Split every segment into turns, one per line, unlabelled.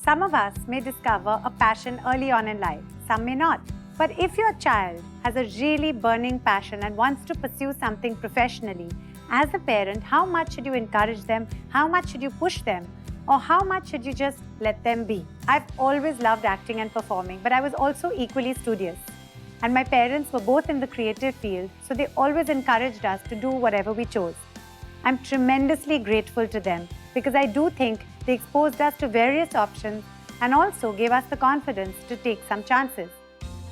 Some of us may discover a passion early on in life, some may not. But if your child has a really burning passion and wants to pursue something professionally, as a parent, how much should you encourage them? How much should you push them? Or how much should you just let them be? I've always loved acting and performing, but I was also equally studious. And my parents were both in the creative field, so they always encouraged us to do whatever we chose. I'm tremendously grateful to them because I do think they exposed us to various options and also gave us the confidence to take some chances.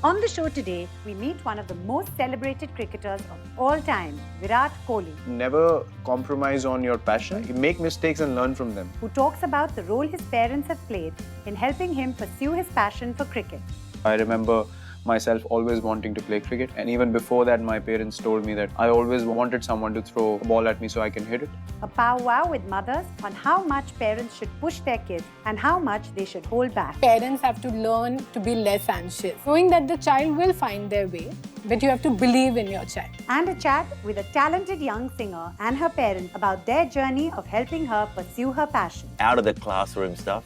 On the show today, we meet one of the most celebrated cricketers of all time, Virat Kohli.
Never compromise on your passion. Make mistakes and learn from them.
Who talks about the role his parents have played in helping him pursue his passion for cricket.
I remember myself always wanting to play cricket, and even before that my parents told me that I always wanted someone to throw a ball at me so I can hit it.
A Pow Wow with mothers on how much parents should push their kids and how much they should hold back.
Parents have to learn to be less anxious, knowing that the child will find their way, but you have to believe in your child.
And a chat with a talented young singer and her parents about their journey of helping her pursue her passion.
Out of the classroom stuff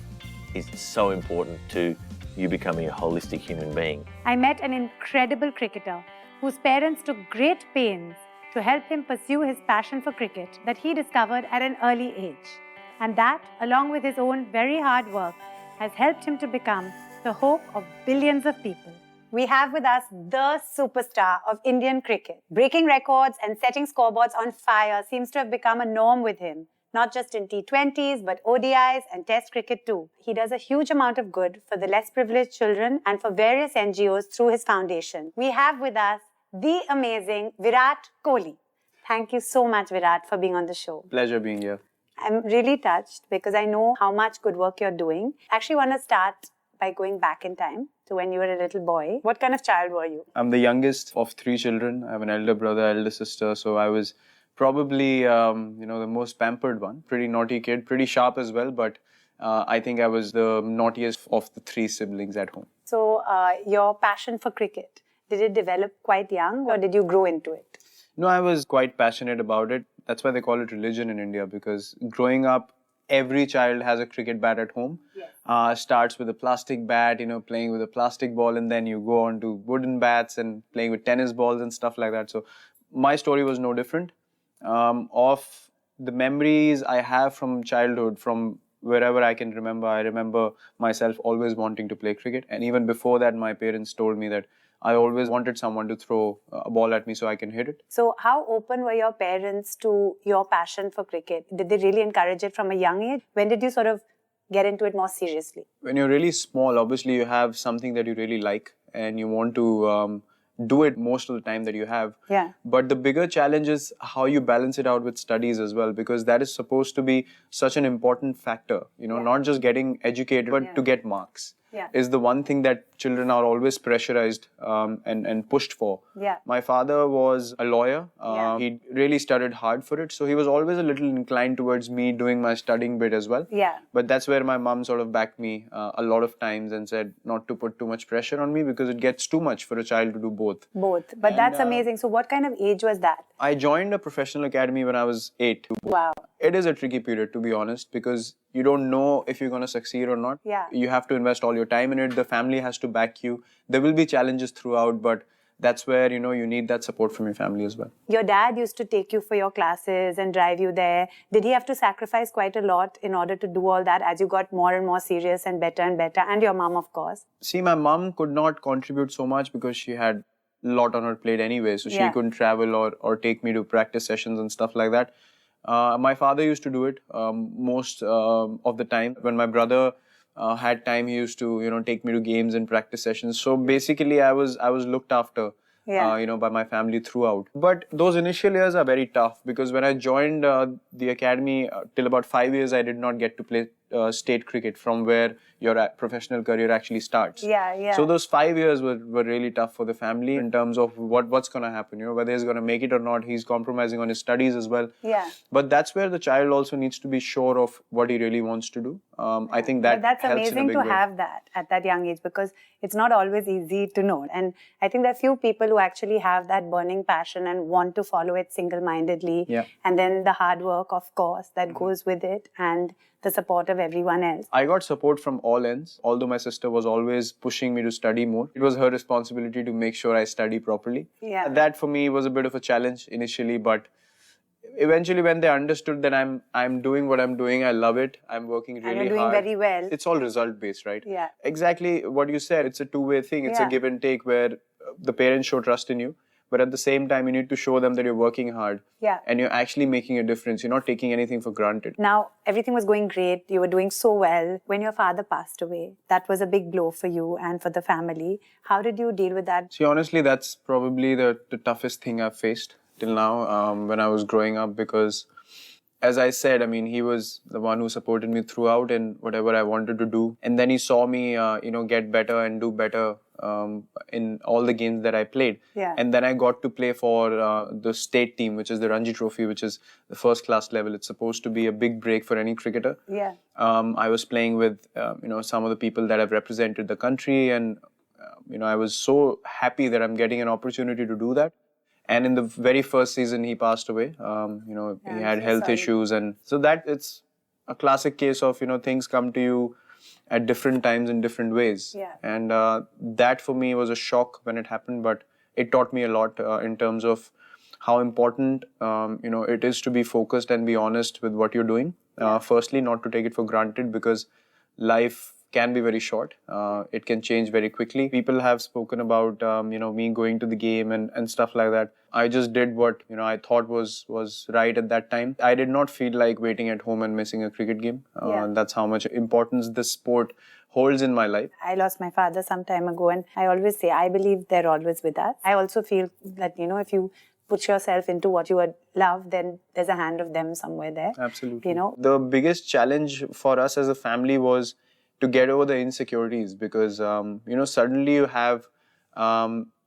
is so important to you becoming a holistic human being.
I met an incredible cricketer whose parents took great pains to help him pursue his passion for cricket that he discovered at an early age. And that, along with his own very hard work, has helped him to become the hope of billions of people. We have with us the superstar of Indian cricket. Breaking records and setting scoreboards on fire seems to have become a norm with him. Not just in T20s, but ODIs and Test cricket too. He does a huge amount of good for the less privileged children and for various NGOs through his foundation. We have with us the amazing Virat Kohli. Thank you so much, Virat, for being on the show.
Pleasure being here.
I'm really touched because I know how much good work you're doing. I actually want to start by going back in time to when you were a little boy. What kind of child were you?
I'm the youngest of 3 children. I have an elder brother, elder sister, so I was probably, the most pampered one. Pretty naughty kid, pretty sharp as well, but I think I was the naughtiest of the 3 siblings at home.
So your passion for cricket, did it develop quite young or did you grow into it?
No, I was quite passionate about it. That's why they call it religion in India, because growing up, every child has a cricket bat at home. Yes. Starts with a plastic bat, playing with a plastic ball, and then you go on to wooden bats and playing with tennis balls and stuff like that. So my story was no different. Of the memories I have from childhood, from wherever I can remember, I remember myself always wanting to play cricket. And even before that, my parents told me that I always wanted someone to throw a ball at me so I can hit it.
So how open were your parents to your passion for cricket? Did they really encourage it from a young age? When did you sort of get into it more seriously?
When you're really small, obviously you have something that you really like and you want to do it most of the time that you have.
Yeah.
But the bigger challenge is how you balance it out with studies as well, because that is supposed to be such an important factor, not just getting educated, but to get marks.
Yeah.
Is the one thing that children are always pressurized and pushed for.
Yeah.
My father was a lawyer. He really studied hard for it. So he was always a little inclined towards me doing my studying bit as well.
Yeah.
But that's where my mom sort of backed me a lot of times and said not to put too much pressure on me because it gets too much for a child to do both.
Both. But that's amazing. So what kind of age was that?
I joined a professional academy when I was 8.
Wow.
It is a tricky period, to be honest, because you don't know if you're going to succeed or not.
Yeah.
You have to invest all your time in it. The family has to back you. There will be challenges throughout, but that's where, you need that support from your family as well.
Your dad used to take you for your classes and drive you there. Did he have to sacrifice quite a lot in order to do all that as you got more and more serious and better? And your mom, of course.
See, my mom could not contribute so much because she had a lot on her plate anyway. So she couldn't travel or take me to practice sessions and stuff like that. My father used to do it most of the time. When my brother had time, he used to, take me to games and practice sessions. So basically, I was looked after, by my family throughout. But those initial years are very tough because when I joined the academy, till about 5 years, I did not get to play state cricket, from where your professional career actually starts.
Yeah.
So those 5 years were really tough for the family in terms of what's going to happen, whether he's going to make it or not. He's compromising on his studies as well.
Yeah.
But that's where the child also needs to be sure of what he really wants to do. I think that
But that's
helps
amazing
in a big
to
way.
have that at that young age because it's not always easy to know. And I think there are few people who actually have that burning passion and want to follow it single-mindedly.
Yeah.
And then the hard work, of course, that goes with it and the support of everyone else.
I got support from all ends, although my sister was always pushing me to study more. It was her responsibility to make sure I study properly.
Yeah.
That for me was a bit of a challenge initially, but eventually when they understood that I'm doing what I'm doing, I love it, I'm working really hard.
And you're doing very well.
It's all result based, right?
Yeah.
Exactly what you said. It's a two-way thing. It's a
Yeah.
give and take where the parents show trust in you, but at the same time you need to show them that you're working hard.
Yeah.
And you're actually making a difference. You're not taking anything for granted.
Now, everything was going great. You were doing so well. When your father passed away, that was a big blow for you and for the family. How did you deal with that?
See, honestly, that's probably the toughest thing I've faced till now when I was growing up, because as I said, I mean, he was the one who supported me throughout in whatever I wanted to do. And then he saw me, get better and do better in all the games that I played.
Yeah.
And then I got to play for the state team, which is the Ranji Trophy, which is the first class level. It's supposed to be a big break for any cricketer.
Yeah.
I was playing with, some of the people that have represented the country. And, I was so happy that I'm getting an opportunity to do that. And in the very first season, he passed away. He had health issues. And so that it's a classic case of, things come to you at different times in different ways.
Yeah.
And that for me was a shock when it happened, but it taught me a lot in terms of how important, it is to be focused and be honest with what you're doing. Firstly, not to take it for granted, because life can be very short. It can change very quickly. People have spoken about, me going to the game and stuff like that. I just did what, I thought was right at that time. I did not feel like waiting at home and missing a cricket game. That's how much importance this sport holds in my life.
I lost my father some time ago, and I always say, I believe they're always with us. I also feel that, if you put yourself into what you love, then there's a hand of them somewhere there.
Absolutely. The biggest challenge for us as a family was to get over the insecurities, because, suddenly you have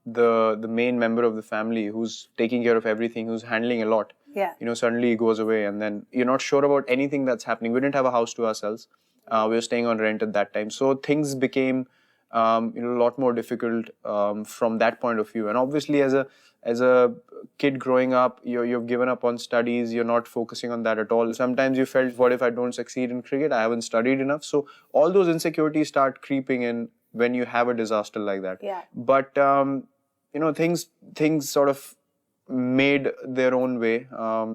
the main member of the family who's taking care of everything, who's handling a lot.
Yeah.
Suddenly he goes away, and then you're not sure about anything that's happening. We didn't have a house to ourselves. We were staying on rent at that time. So things became a lot more difficult from that point of view. And obviously as a kid growing up, you've given up on studies, you're not focusing on that at all. Sometimes you felt, what if I don't succeed in cricket? I haven't studied enough. So all those insecurities start creeping in when you have a disaster like that.
Yeah.
But, things sort of made their own way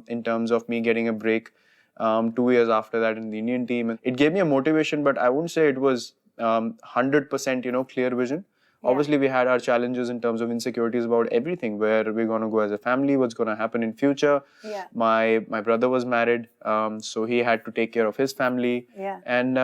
in terms of me getting a break 2 years after that in the Indian team. It gave me a motivation, but I wouldn't say it was 100%, clear vision.
Yeah.
Obviously, we had our challenges in terms of insecurities about everything, where we're going to go as a family, what's going to happen in future.
Yeah.
My brother was married, so he had to take care of his family.
Yeah.
And,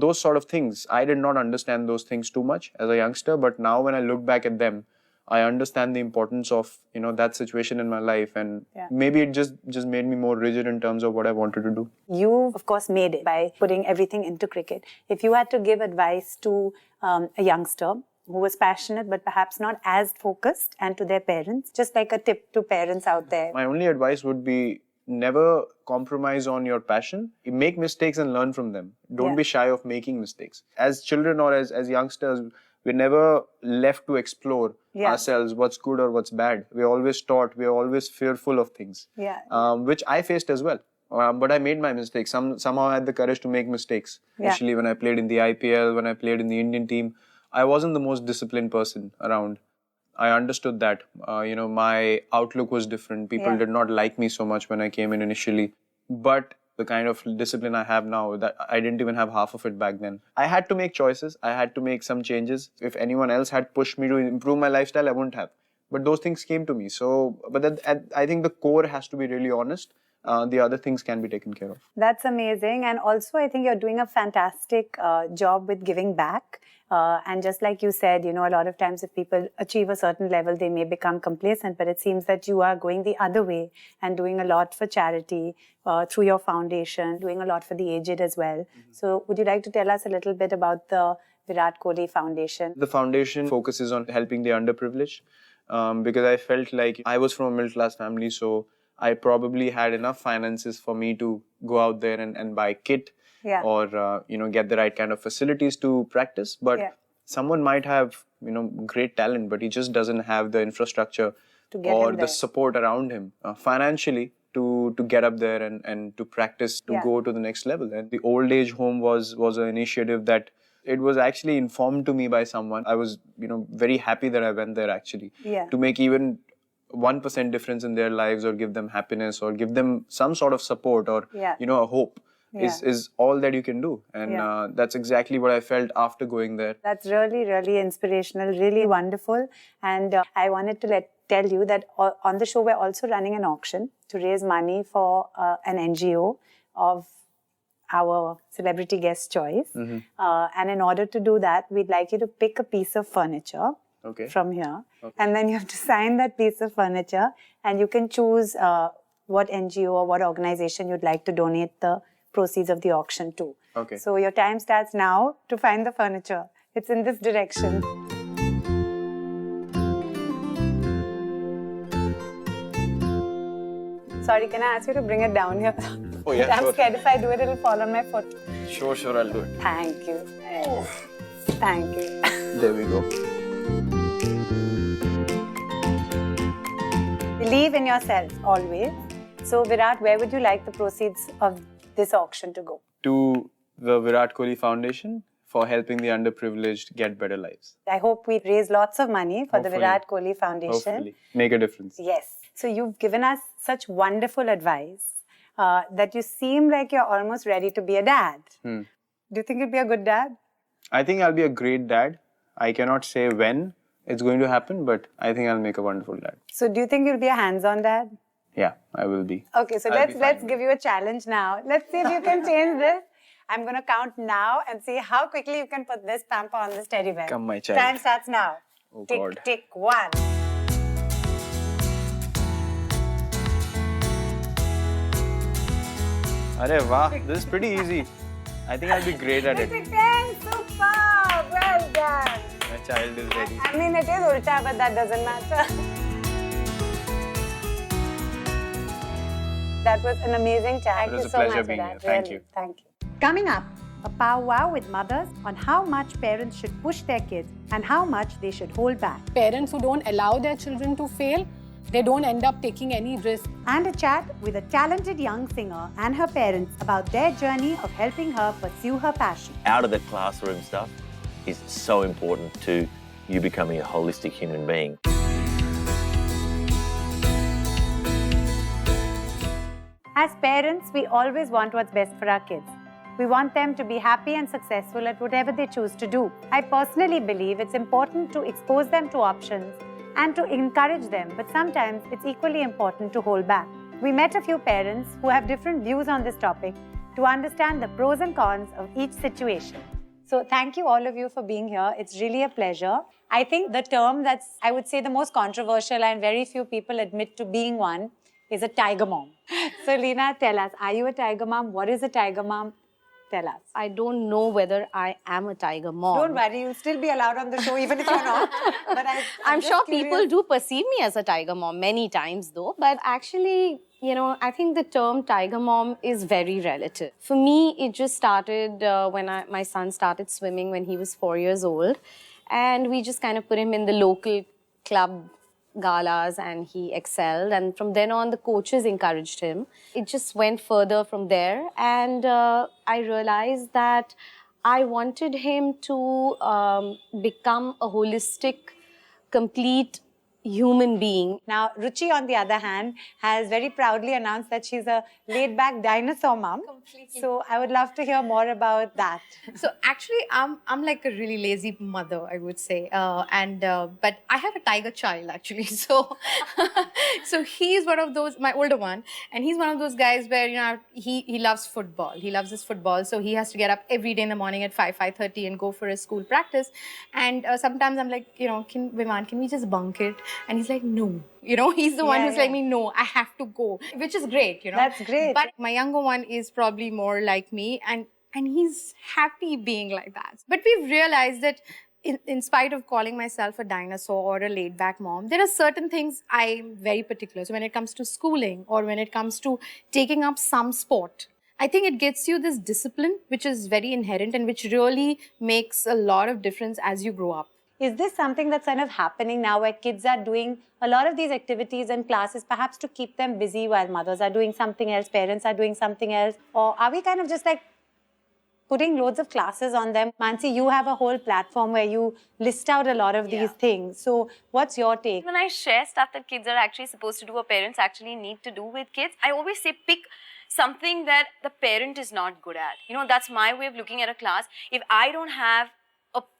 those sort of things. I did not understand those things too much as a youngster, but now when I look back at them, I understand the importance of, that situation in my life. And maybe it just made me more rigid in terms of what I wanted to do.
You, of course, made it by putting everything into cricket. If you had to give advice to a youngster who was passionate but perhaps not as focused, and to their parents, just like a tip to parents out there.
My only advice would be, never compromise on your passion. You make mistakes and learn from them. Don't be shy of making mistakes. As children or as youngsters, we're never left to explore ourselves, what's good or what's bad. We're always taught, we're always fearful of things, which I faced as well. But I made my mistakes. Somehow I had the courage to make mistakes. Initially, when I played in the IPL, when I played in the Indian team, I wasn't the most disciplined person around. I understood that, my outlook was different. People did not like me so much when I came in initially. But the kind of discipline I have now, that I didn't even have half of it back then. I had to make choices. I had to make some changes. If anyone else had pushed me to improve my lifestyle, I wouldn't have. But those things came to me. I think the core has to be really honest. The other things can be taken care of.
That's amazing. And also, I think you're doing a fantastic job with giving back. And just like you said, a lot of times if people achieve a certain level, they may become complacent. But it seems that you are going the other way and doing a lot for charity through your foundation, doing a lot for the aged as well. So would you like to tell us a little bit about the Virat Kohli Foundation?
The foundation focuses on helping the underprivileged because I felt like I was from a middle-class family, so I probably had enough finances for me to go out there and buy kit or, get the right kind of facilities to practice. But someone might have, great talent, but he just doesn't have the infrastructure or the support around him. Financially, to get up there and to practice to go to the next level. And the old age home was an initiative that it was actually informed to me by someone. I was, very happy that I went there actually to make even 1% difference in their lives, or give them happiness, or give them some sort of support, or a hope. Is all that you can do, and that's exactly what I felt after going there.
That's really, really inspirational, really wonderful. And I wanted to tell you that on the show we're also running an auction to raise money for an NGO of our celebrity guest choice. And in order to do that, we'd like you to pick a piece of furniture from here, and then you have to sign that piece of furniture, and you can choose what NGO or what organization you'd like to donate the proceeds of the auction to. So your time starts now to find the furniture. It's in this direction. Sorry, can I ask you to bring it down here?
Oh yeah,
I'm scared if I do it, it'll fall on my foot.
Sure, I'll do it.
Thank you. Thank you.
There we go.
Believe in yourself, always. So Virat, where would you like the proceeds of this auction to go?
To the Virat Kohli Foundation for helping the underprivileged get better lives.
I hope we raise lots of money for the Virat Kohli Foundation.
Hopefully. Make a difference.
Yes. So you've given us such wonderful advice that you seem like you're almost ready to be a dad. Do you think you'd be a good dad?
I think I'll be a great dad. I cannot say when it's going to happen, but I think I'll make a wonderful dad.
So do you think you'll be a hands-on dad?
Yeah, I will be.
Okay, so let's give you a challenge now. Let's see if you can change this. I'm going to count now and see how quickly you can put this pamper on this teddy bear.
Come, my child.
Time starts now.
Oh,
tick,
God.
tick, 1.
Arey, wow, this is pretty easy. I think I'll be great at it.
Tick, 10, super, well done.
My child is ready.
I mean, it is ulta, but that doesn't matter. That was an amazing chat.
It was
Thank you
a
so
pleasure
much
being
for
here.
that.
Thank
Really.
you.
Thank you.
Coming up, a Pow Wow with mothers on how much parents should push their kids and how much they should hold back.
Parents who don't allow their children to fail, they don't end up taking any risk.
And a chat with a talented young singer and her parents about their journey of helping her pursue her passion.
Out of the classroom stuff is so important to you becoming a holistic human being.
As parents, we always want what's best for our kids. We want them to be happy and successful at whatever they choose to do. I personally believe it's important to expose them to options and to encourage them, but sometimes it's equally important to hold back. We met a few parents who have different views on this topic to understand the pros and cons of each situation. So thank you all of you for being here. It's really a pleasure. I think the term that's, I would say, the most controversial and very few people admit to being one is a tiger mom. So Leena, tell us, are you a tiger mom? What is a tiger mom? Tell us.
I don't know whether I am a tiger mom.
Don't worry, you'll still be allowed on the show even if you're not. But
I'm sure people do perceive me as a tiger mom many times though. But actually, I think the term tiger mom is very relative. For me, it just started when my son started swimming when he was 4 years old. And we just kind of put him in the local club galas and he excelled, and from then on the coaches encouraged him. It just went further from there, and I realized that I wanted him to become a holistic, complete human being.
Now, Ruchi, on the other hand, has very proudly announced that she's a laid-back dinosaur mom. Completely. So I would love to hear more about that.
So actually, I'm like a really lazy mother, I would say, but I have a tiger child actually. So, so he's one of those, my older one, and he's one of those guys where he loves football. He loves his football, so he has to get up every day in the morning at 5:30 and go for his school practice. And sometimes I'm like, can we just bunk it? And he's like, no. He's the one who's like me, no, I have to go, which is great,
That's great.
But my younger one is probably more like me, and he's happy being like that. But we've realized that in spite of calling myself a dinosaur or a laid-back mom, there are certain things I'm very particular. So when it comes to schooling or when it comes to taking up some sport, I think it gets you this discipline, which is very inherent and which really makes a lot of difference as you grow up.
Is this something that's kind of happening now where kids are doing a lot of these activities and classes perhaps to keep them busy while mothers are doing something else, parents are doing something else? Or are we kind of just like putting loads of classes on them? Mansi, you have a whole platform where you list out a lot of these things. So what's your take?
When I share stuff that kids are actually supposed to do or parents actually need to do with kids, I always say pick something that the parent is not good at. You know, that's my way of looking at a class. If I don't have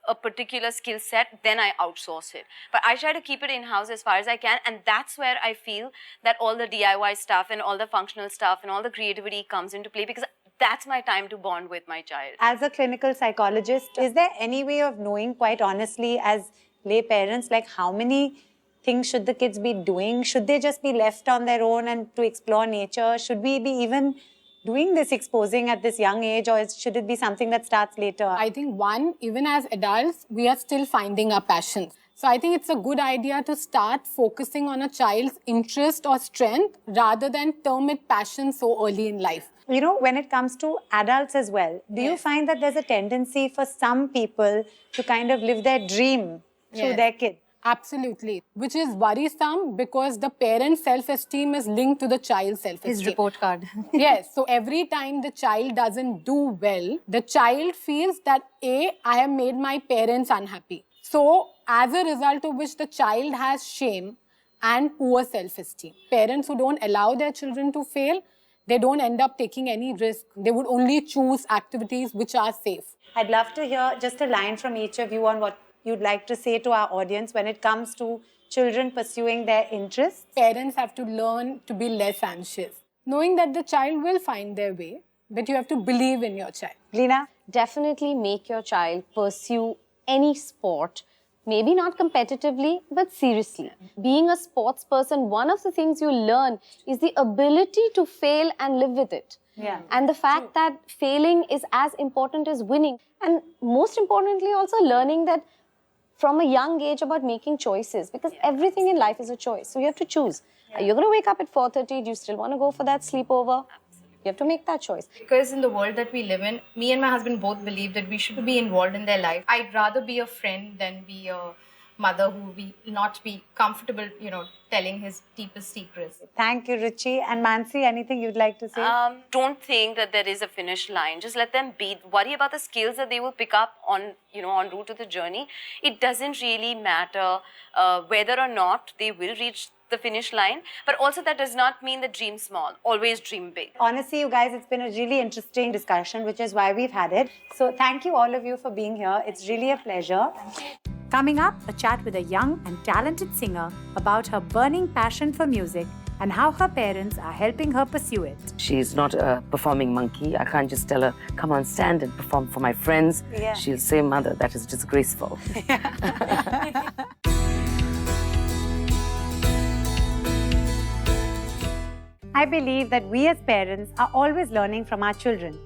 a particular skill set, then I outsource it. But I try to keep it in-house as far as I can, and that's where I feel that all the DIY stuff and all the functional stuff and all the creativity comes into play, because that's my time to bond with my child.
As a clinical psychologist, is there any way of knowing quite honestly as lay parents, like how many things should the kids be doing? Should they just be left on their own and to explore nature? Should we be even doing this exposing at this young age, or should it be something that starts later?
I think one, even as adults, we are still finding our passions. So I think it's a good idea to start focusing on a child's interest or strength rather than term it passion so early in life.
You know, when it comes to adults as well, do you find that there's a tendency for some people to kind of live their dream through their kid?
Absolutely, which is worrisome because the parent's self-esteem is linked to the child's self-esteem.
His report card.
Yes, so every time the child doesn't do well, the child feels that I have made my parents unhappy. So as a result of which the child has shame and poor self-esteem. Parents who don't allow their children to fail, they don't end up taking any risk. They would only choose activities which are safe.
I'd love to hear just a line from each of you on what you'd like to say to our audience when it comes to children pursuing their interests.
Parents have to learn to be less anxious, knowing that the child will find their way, but you have to believe in your child.
Leena?
Definitely make your child pursue any sport, maybe not competitively, but seriously. Being a sports person, one of the things you learn is the ability to fail and live with it.
Yeah.
And the fact that failing is as important as winning. And most importantly, also learning that from a young age about making choices, because everything in life is a choice. So you have to choose. Are you going to wake up at 4:30? Do you still want to go for that sleepover? You have to make that choice.
Because in the world that we live in, me and my husband both believe that we should be involved in their life. I'd rather be a friend than be a mother who will not be comfortable, telling his deepest secrets.
Thank you, Ruchi. And Mansi, anything you'd like to say?
Don't think that there is a finish line. Just let them be. Worry about the skills that they will pick up on route to the journey. It doesn't really matter whether or not they will reach the finish line, but also that does not mean that dream small. Always dream big.
Honestly, you guys, it's been a really interesting discussion, which is why we've had it. So thank you all of you for being here. It's really a pleasure. Coming up, a chat with a young and talented singer about her burning passion for music and how her parents are helping her pursue it.
She's not a performing monkey. I can't just tell her, come on, stand and perform for my friends.
Yeah.
She'll say, Mother, that is disgraceful.
I believe that we as parents are always learning from our children.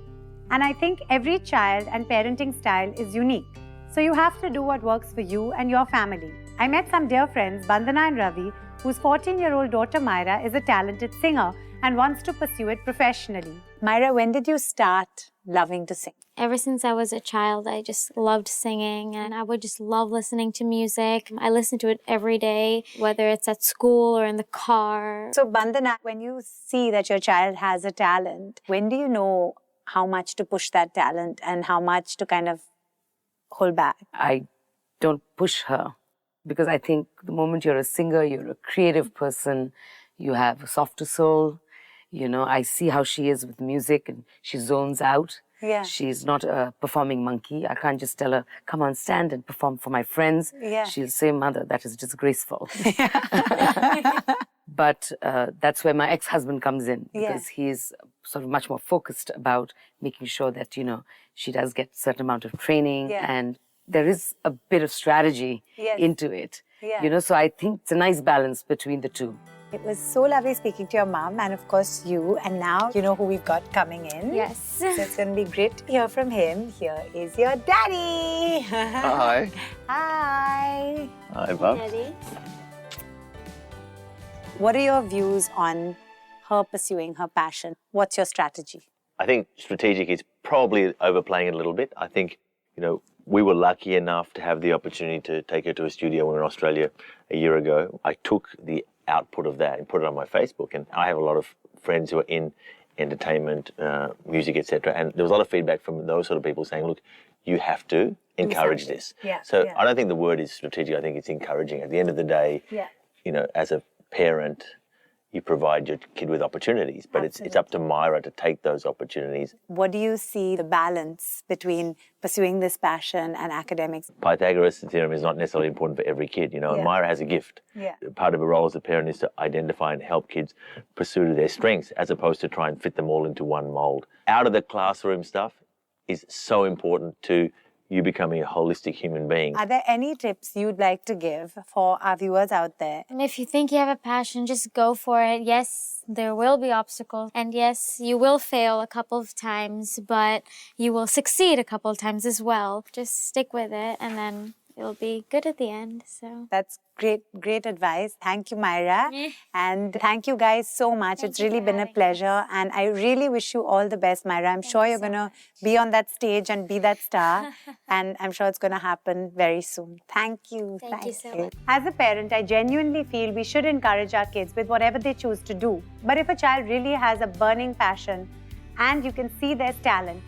And I think every child and parenting style is unique. So you have to do what works for you and your family. I met some dear friends, Bandana and Ravi, whose 14-year-old daughter Myra is a talented singer and wants to pursue it professionally. Myra, when did you start loving to sing?
Ever since I was a child, I just loved singing, and I would just love listening to music. I listen to it every day, whether it's at school or in the car.
So Bandana, when you see that your child has a talent, when do you know how much to push that talent and how much to kind of hold back?
I don't push her because I think the moment you're a singer, you're a creative person, you have a softer soul. I see how she is with music and she zones out.
Yeah.
She's not a performing monkey. I can't just tell her, come on, stand and perform for my friends.
Yeah.
She'll say, Mother, that is disgraceful. But that's where my ex-husband comes in, because he's sort of much more focused about making sure that, she does get a certain amount of training and there is a bit of strategy into it.
Yeah.
So I think it's a nice balance between the two.
It was so lovely speaking to your mom and of course you. And now you know who we've got coming in.
Yes.
So it's going to be great to hear from him. Here is your daddy.
Hi.
Hi.
Hi, Bob.
Ready?
What are your views on her pursuing her passion? What's your strategy?
I think strategic is probably overplaying it a little bit. I think, We were lucky enough to have the opportunity to take her to a studio when we were in Australia a year ago. I took the output of that and put it on my Facebook, and I have a lot of friends who are in entertainment, music, etc. And there was a lot of feedback from those sort of people saying, look, you have to encourage this. So I don't think the word is strategic, I think it's encouraging. At the end of the day, you know, as a parent, you provide your kid with opportunities, but it's up to Myra to take those opportunities.
What do you see the balance between pursuing this passion and academics?
Pythagoras' theorem is not necessarily important for every kid, you know, and Myra has a gift. Part of her role as a parent is to identify and help kids pursue their strengths as opposed to try and fit them all into one mold. Out of the classroom stuff is so important to you becoming a holistic human being.
Are there any tips you'd like to give for our viewers out there?
And if you think you have a passion, just go for it. Yes, there will be obstacles. And yes, you will fail a couple of times, but you will succeed a couple of times as well. Just stick with it and then it'll be good at the end. So
that's great advice. Thank you, Myra. And thank you guys so much. It's really been a pleasure. And I really wish you all the best, Myra. I'm sure you're going to be on that stage and be that star. And I'm sure it's going to happen very soon. Thank you.
Thank you so much.
As a parent, I genuinely feel we should encourage our kids with whatever they choose to do. But if a child really has a burning passion and you can see their talent,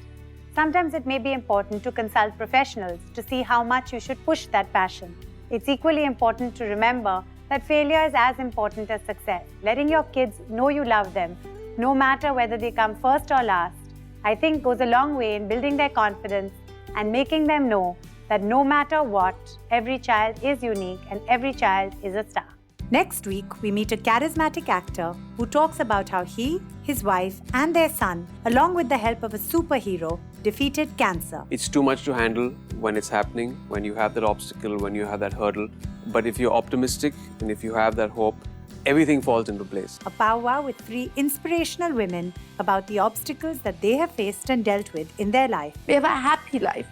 sometimes it may be important to consult professionals to see how much you should push that passion. It's equally important to remember that failure is as important as success. Letting your kids know you love them, no matter whether they come first or last, I think goes a long way in building their confidence and making them know that no matter what, every child is unique and every child is a star. Next week, we meet a charismatic actor who talks about how he, his wife, and their son, along with the help of a superhero, defeated cancer.
It's too much to handle when it's happening, when you have that obstacle, when you have that hurdle. But if you're optimistic and if you have that hope, everything falls into place.
A Pow Wow with 3 inspirational women about the obstacles that they have faced and dealt with in their life.
We have a happy life,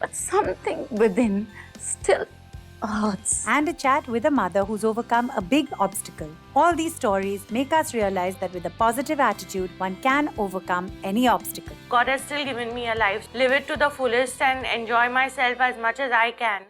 but something within still hurts.
And a chat with a mother who's overcome a big obstacle. All these stories make us realize that with a positive attitude, one can overcome any obstacle.
God has still given me a life. Live it to the fullest and enjoy myself as much as I can.